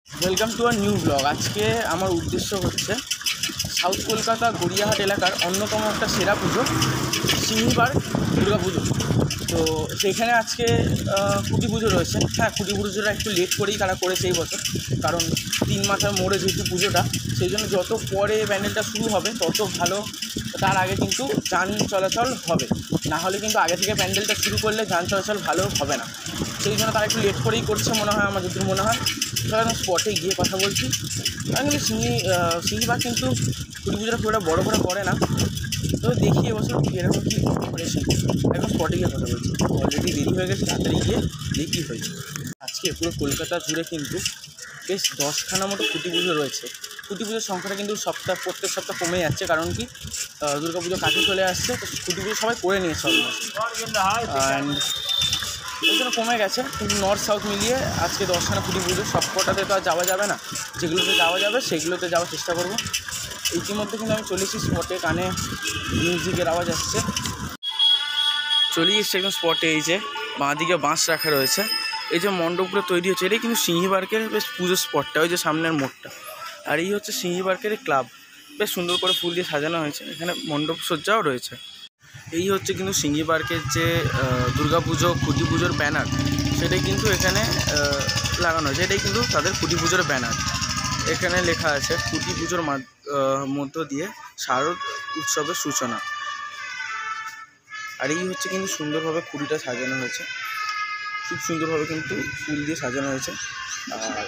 Welcome to our new blog. আজকে আমার উদ্দেশ্য হচ্ছে সাউথ কলকাতা গড়িয়াহাট এলাকার অন্যতম একটা সেরা পুজো সিংহীবার দুর্গা পুজো। তো সেখানে আজকে খুঁটি পুজো রয়েছে। হ্যাঁ, খুঁটি পুজোটা একটু লেট করেই তারা করেছে এই বছর, কারণ 3 মাথার মোড়ে যেহেতু পুজোটা, সেই জন্য যত পরে প্যান্ডেলটা শুরু হবে তত ভালো। তার আগে কিন্তু যান চলাচল হবে, না হলে কিন্তু আগে থেকে প্যান্ডেলটা শুরু করলে যান চলাচল ভালো হবে না। সেই জন্য তারা একটু লেট করেই করছে মনে হয়, আমার যতদূর মনে হয়। তাহলে আমি স্পটে গিয়ে কথা বলছি। কারণ কিন্তু সিংহীবার কিন্তু খুঁটি পুজোটা খুব একটা বড়ো করে করে না। তো দেখি এবছর এরকম কী করেছে, এখন স্পটে গিয়ে কথা বলছি। অলরেডি দেরি হয়ে গেছে, তাড়াতাড়ি গিয়ে দেখি হয়েছে। আজকে পুরো কলকাতা জুড়ে কিন্তু বেশ 10খানা মতো খুঁটি পুজো রয়েছে। খুঁটি পুজোর সংখ্যাটা কিন্তু প্রত্যেক সপ্তাহ কমে যাচ্ছে, কারণ কি দুর্গা পুজো কাছে চলে আসছে, তো খুঁটি পুজো সবাই করে নিয়েছে অলমোস্ট, অ্যান্ড ওই জন্য কমে গেছে। কিন্তু নর্থ সাউথ মিলিয়ে আজকে 10খানা খুঁটি পুজো, সবকটাতে তো আর যাওয়া যাবে না। যেগুলোতে যাওয়া যাবে সেগুলোতে যাওয়ার চেষ্টা করবো। ইতিমধ্যে কিন্তু আমি চলেছি স্পটে, কানে মিউজিকের আওয়াজ আসছে। চলে এসছে একদম স্পটে। এই যে বাঁদিকে বাঁশ রাখা রয়েছে, এই যে মণ্ডপগুলো তৈরি হচ্ছে, এটাই কিন্তু সিংহীবার্কের বেশ পুজোর স্পটটা, ওই যে সামনের মোড়টা। আর এই হচ্ছে সিংহীবার্কের ক্লাব, বেশ সুন্দর করে ফুল দিয়ে সাজানো হয়েছে, এখানে মণ্ডপ সজ্জাও রয়েছে। এই হচ্ছে কিন্তু সিংহীবার্কের যে দুর্গা পুজো খুঁটি পুজোর ব্যানার, সেটাই কিন্তু এখানে লাগানো হয়েছে। এটাই কিন্তু তাদের খুঁটি পুজোর ব্যানার। এখানে লেখা আছে খুঁটি পুজোর মধ্য দিয়ে শারদ উৎসবের সূচনা। আর এই হচ্ছে কিন্তু সুন্দরভাবে খুঁটিটা সাজানো হয়েছে, খুব সুন্দরভাবে কিন্তু ফুল দিয়ে সাজানো হয়েছে। আর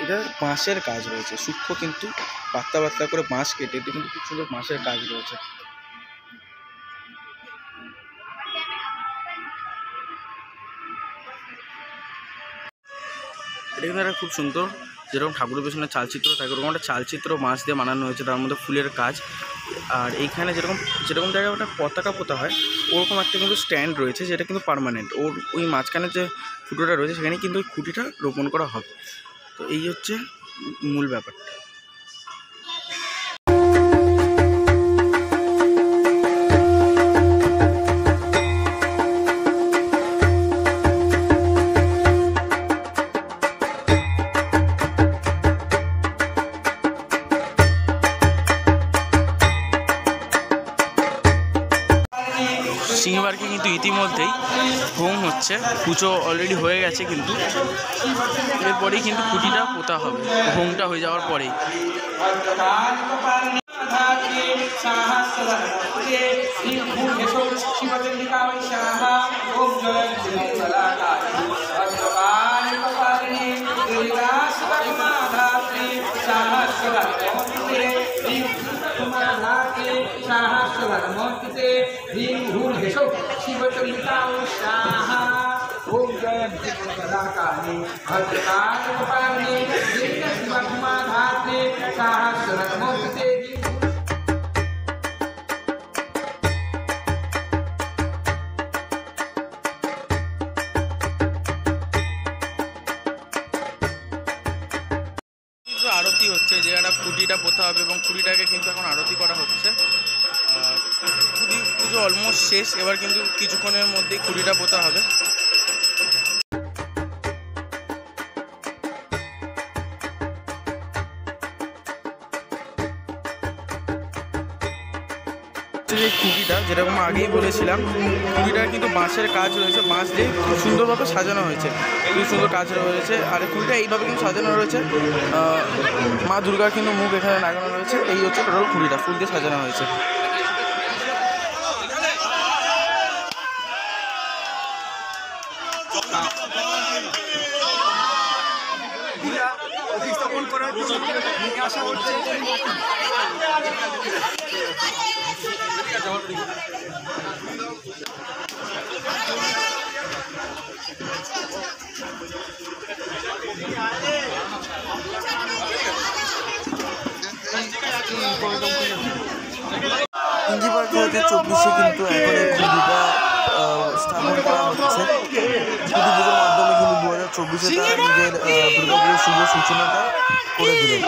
এটা বাঁশের কাজ রয়েছে সূক্ষ্ম, কিন্তু পাত্তা পাত্তা করে বাঁশ কেটে এটা কিন্তু খুব সুন্দর বাঁশের কাজ রয়েছে। এটা কিন্তু একটা খুব সুন্দর, যেরকম ঠাকুরের পেছনে চালচিত্র থাকে ওরকম একটা চালচিত্র বাঁশ দিয়ে বানানো হয়েছে, তার মধ্যে ফুলের কাজ। আর এইখানে যেরকম জায়গায় ওটা পতাকা পোতা হয়, ওরকম একটা কিন্তু স্ট্যান্ড রয়েছে, যেটা কিন্তু পার্মানেন্ট। ওই মাঝখানে যে ফুটোটা রয়েছে সেখানে কিন্তু ওই খুঁটিটা রোপণ করা হবে। তো এই হচ্ছে মূল ব্যাপারটা। সিংহীবার্কে কিন্তু ইতিমধ্যেই হোম হচ্ছে, পুজো অলরেডি হয়ে গেছে, কিন্তু এরপরেই কিন্তু খুঁটিটা পোতা হবে, হোমটা হয়ে যাওয়ার পরেই। আরতি হচ্ছে, যে একটা খুঁটিটা পোতা হবে এবং খুঁটিটাকে কিন্তু এখন আরতি করা হচ্ছে। খুঁটি পুজো অলমোস্ট শেষ, এবার কিন্তু কিছুক্ষণের মধ্যেই খুঁটিটা পোতা হবে। এই খুঁটিটা যেরকম আগেই বলেছিলাম, খুঁটিটার কিন্তু বাঁশের কাজ রয়েছে, বাঁশ দিয়ে খুব সুন্দরভাবে সাজানো হয়েছে, খুব সুন্দর কাজ রয়েছে। আর খুঁটিটা এইভাবে কিন্তু সাজানো রয়েছে, মা দুর্গার কিন্তু মুখ এখানে লাগানো রয়েছে। এই হচ্ছে টোটাল খুঁটিটা ফুল দিয়ে সাজানো হয়েছে। সিংহীবার 2024 কিন্তু এখন এই খুঁটিটা স্থাপন করা হচ্ছে। খুঁটি পুজোর মাধ্যমে কিন্তু 2024 তারা নিজের দুর্গাপুজোর শুভ সূচনাটা করে দিলেন।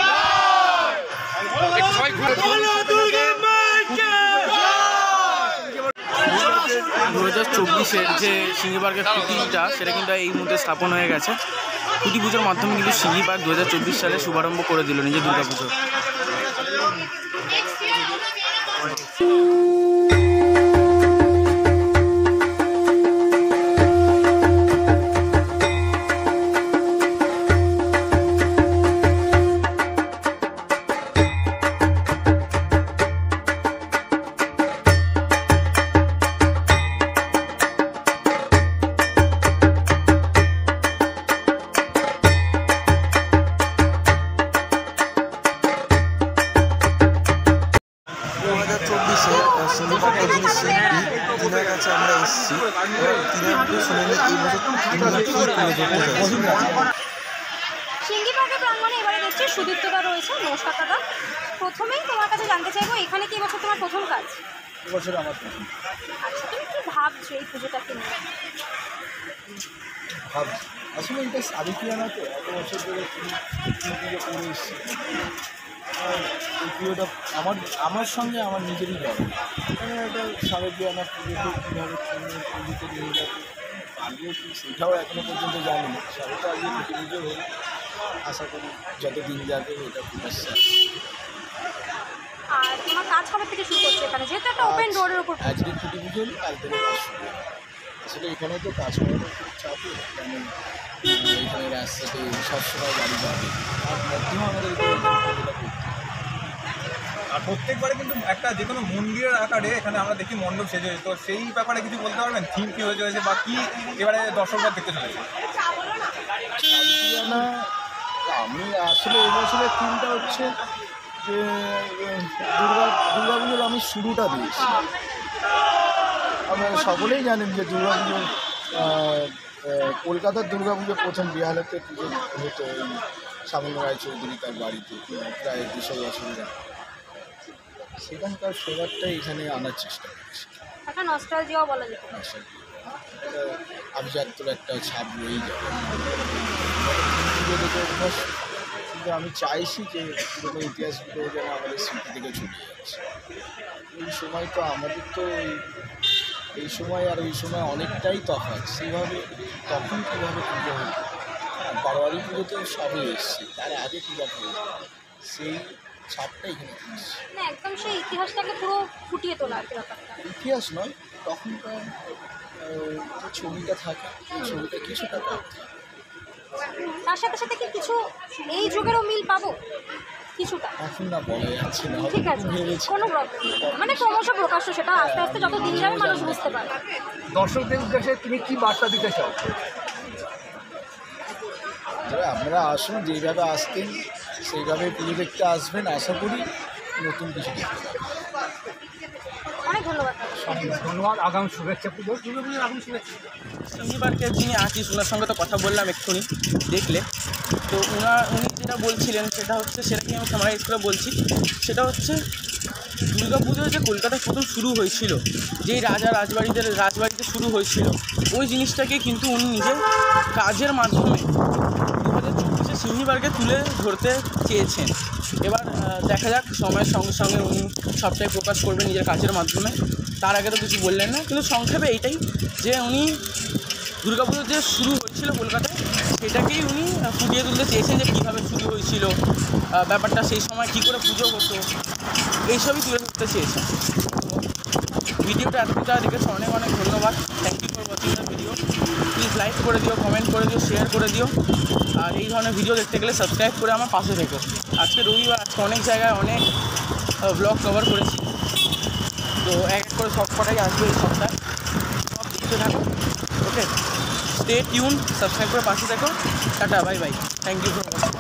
2024-এর যে সিংহীবার্কের খুঁটিটা, সেটা কিন্তু এই মুহূর্তে স্থাপন হয়ে গেছে। খুঁটি পুজোর মাধ্যমে কিন্তু সিঙ্গি পার্ক 2024 সালে শুভারম্ভ করে দিল নিজের দুর্গাপুজো। তিনার কাছে আমরা এসেছি, তিনার শুনে এই বছর সিঙ্গি পার্কের প্রাঙ্গণে এবারে দেখছি সুদীপ্তদা রয়েছে। নমস্কার দাদা, প্রথমেই তোমার কাছে জানতে চাইবো এখানে কি এবছর তোমার প্রথম কাজ? এবছর আমার প্রথম। আচ্ছা, তুমি কি ভাবছো এই পুজোটাকে নিয়ে? ভাবছি আসলে এটা সাবিকিয়ানা তো এত বছর ধরে পুজো করে এসেছি। এই পুজোটা আমার সঙ্গে আমার নিজেরই ভাবে একটা সাবেকিয়ানা পুজোকে কীভাবে পুজোতে নিয়ে যাবে আমিও কি সেটাও এখনো পর্যন্ত জানি না। সবাই তো আজকে খুঁটি পুজো হয়ে আশা করি যত দিন যাবে এটা প্রকাশ্যে আসবে। আর তোমার কাজ কবে থেকে শুরু করছে এখানে, যেহেতু একটা ওপেন রোডের উপর? আজকে খুঁটি পুজো হলে কাল থেকে কাজ শুরু। আসলে এখানে তো কাজ করাটা খুব চাপে, কারণ এখানে রাস্তাতে সবসময় গাড়ি যাবে, আর মধ্যেও আমাদের আর প্রত্যেকবারে কিন্তু একটা যে কোনো মন্দিরের আকারে এখানে আমরা দেখি মণ্ডপ সেজে, তো সেই ব্যাপারে কিছু বলতে পারবেন? থিম কী হয়ে চলেছে বা কী এবারে দর্শকরা দেখতে চলেছে? আমি আসলে এবছরের থিমটা হচ্ছে যে দুর্গাপুজোর আমি শুরুটা দিয়েছি। আপনারা সকলেই জানেন যে দুর্গাপুজো কলকাতার দুর্গাপুজো প্রথম বিহালেতে পুজো হতো এই সামন্ত রায়চৌধুরী তার বাড়িতে প্রায় 200 বছর আগে। সেখানকার ফ্লেভারটাই এখানে আনার চেষ্টা করছি। একটা নস্টালজিয়াও বলা যেত। আভিজাত্যর একটা ছাপ রয়েই যাবে পুজো থেকে অভ্যাস, কিন্তু আমি চাইছি যে পুরোনো ইতিহাসগুলো যেন আমাদের স্মৃতি থেকে ছুটে যাচ্ছে। এই সময় তো আমাদের তো এই সময় আর ওই সময় অনেকটাই তফাৎ। সেইভাবে তখন কীভাবে পুজো হতো, বারোয়ারি পুজোতে সবে এসছে, তার আগে কীভাবে সেই ছাপটা এখানে থাকছে। না, একদম সেই ইতিহাসটাকে পুরো ফুটিয়ে তোলা আর কি ব্যাপারটা। ইতিহাস নয়, তখনকার যে ছবিটা থাকে সেই ছবিটা কিছুটা তার সাথে সাথে কি কিছু এই যুগেরও মিল পাবো কিছুটা? এখন না বলা যাচ্ছে না, ঠিক আছে, কোনো প্রবলেম নেই, মানে ক্রমশ প্রকাশ্য, সেটা আস্তে আস্তে যত দিন যাবে মানুষ বুঝতে পারবে। দর্শকদের উদ্দেশ্যে তুমি কী বার্তা দিতে চাও? আপনারা আসুন, যেইভাবে আসতেন সেইভাবে পুজো দেখতে আসবেন, আশা করি নতুন কিছু দেখতে পাবেন। অনেক ধন্যবাদ। ধন্যবাদ, আগাম শুভেচ্ছা। দুর্গাপুজোর আগাম শুভেচ্ছা। সিঙ্গি পার্কের যিনি আর্টিস্ট ওনার সঙ্গে তো কথা বললাম এক্ষুনি দেখলে, তো উনি যেটা বলছিলেন সেটা হচ্ছে, সেটাকে আমি সামারাইজ করে বলছি, সেটা হচ্ছে দুর্গাপুজো যে কলকাতায় প্রথম শুরু হয়েছিল, যেই রাজবাড়িতে শুরু হয়েছিল, ওই জিনিসটাকে কিন্তু উনি নিজের কাজের মাধ্যমে 2024 সিঙ্গি পার্কে তুলে ধরতে চেয়েছেন। এবার দেখা যাক, সময়ের সঙ্গে সঙ্গে উনি সবটাই প্রকাশ করবেন নিজের কাজের মাধ্যমে। তার আগে তো কিছু বললেন না, কিন্তু সংক্ষেপে এইটাই যে উনি দুর্গাপুজো যে শুরু হয়েছিল কলকাতায়, সেটাকেই উনি ফুটিয়ে তুলতে চেয়েছেন, যে কীভাবে শুরু হয়েছিল ব্যাপারটা, সেই সময় কী করে পুজো হতো, এইসবই তুলে ধরতে চেয়েছেন। ভিডিওটা এতটুকু যারা দেখেছো অনেক অনেক ধন্যবাদ। Thank you for watching the video. Please like করে দিও, কমেন্ট করে দিও, শেয়ার করে দিও, আর এই ধরনের ভিডিও দেখতে গেলে সাবস্ক্রাইব করে আমার পাশে থেকো। আজকে রবিবার, আজকে অনেক জায়গায় অনেক ব্লগ কভার করেছি, তো এক করে সব কটাই আসবে এই সপ্তাহে, সব দেখতে থাকো। ওকে, স্টে টিউন, সাবস্ক্রাইব করে পাশে থাকো। টাটা, bye bye, thank you for watching.